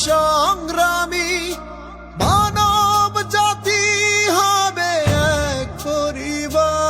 সংগ্রামী মানব জাতি হবে এক পরিবার।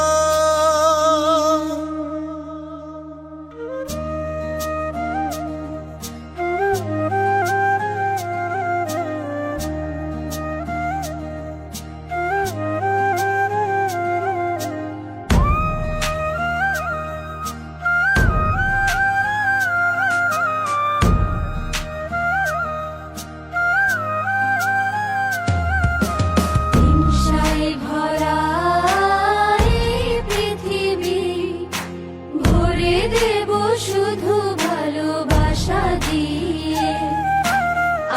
শুধু ভালোবাসা দিয়ে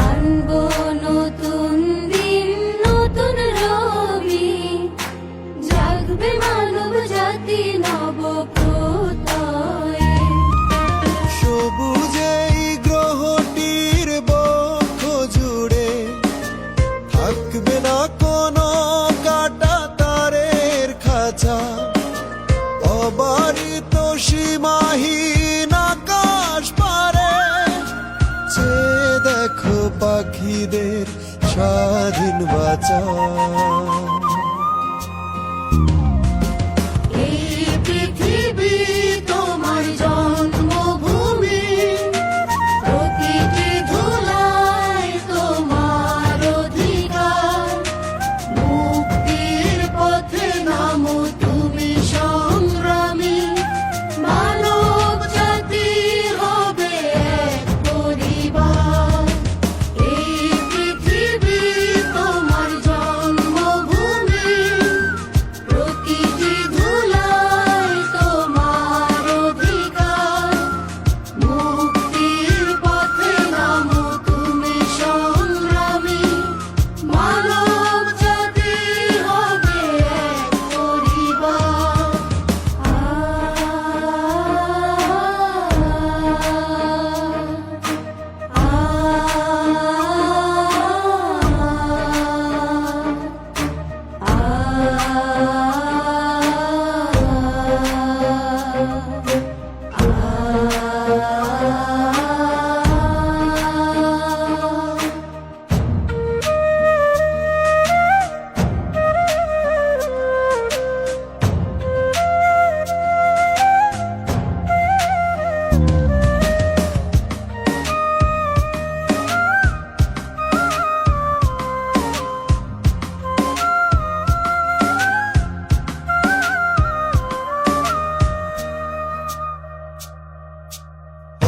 আনবো নতুন দিন, নতুন রবি, জাগবে মানব জাতি নব প্রত্যয়ে। সবুজে এই গ্রহটির বক্ষ জুড়ে থাকবে না কোনো কাটা তারের খাঁচা, অবারিত সীমাহীন আকাশ পারে চেয়ে দেখো পাখিদের স্বাধীন বাঁচা। এই পৃথিবী তোমার জন্মভূমি, প্রতিটি ধুলায় তোমার অধিকার, মুক্তির পথে নামো তুমি সংগ্রামী, মানব জাতি হবে এক পরিবার। এই পৃথিবী তোমার জন্মভূমি, প্রতিটি ধুলায় তোমার অধিকার, মুক্তির পথে নামো তুমি সংগ্রামী, মানব জাতি হবে এক পরিবার।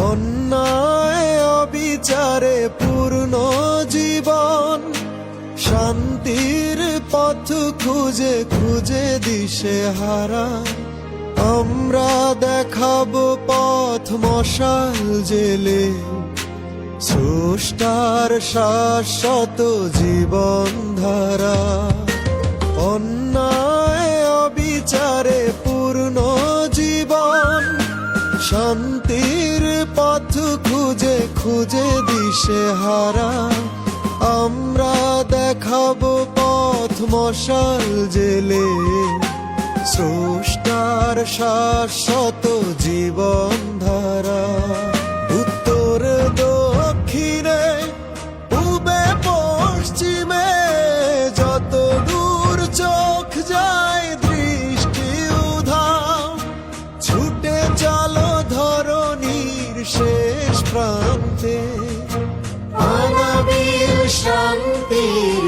অন্যায় অবিচারে পূর্ণ জীবন, শান্তির পথ খুঁজে খুঁজে দিশে হারা, আমরা দেখাবো পথ মশাল জেলে, স্রষ্টার শাশ্বত জীবন ধারা। অন্যায় অবিচারে পূর্ণ জীবন, শান্তির পথ খুঁজে খুঁজে দিশে হারা, আমরা দেখাবো পথ মশাল জেলে, স্রষ্টার শাশ্বত জীবন ধারা। উত্তর দক্ষিণে পূবে পশ্চিমে যত দূর চোখ যায় দৃষ্টি উধাও, ছুটে চলো ধরণীর শেষ প্রান্তে, মানবীয় শান্তির